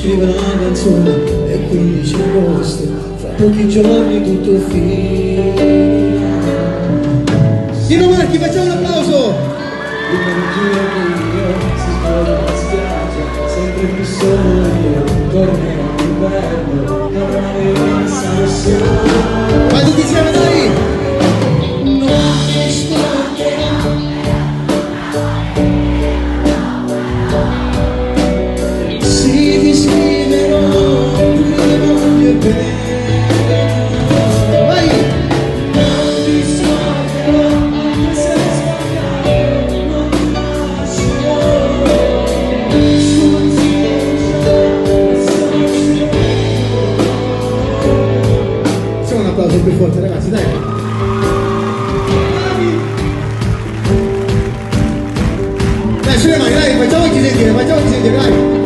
scrivere una canzone e 15 agosto, fra pochi giorni tutto finirà. Dino Marchi, facciamo un applauso! Si sposa la spiaggia, sempre più solo io, tornerò l'inverno, non avrei sarò solo. Vai tutti insieme, dai! Non mi scorderò. Sì, ti scriverò, ti voglio bene. Vai! Non ti scorderò, anche se sbagliare, non ti lascerò. Facciamo un applauso più forte, ragazzi, dai! Dai, sulle mani, dai, facciamoci sentire, dai!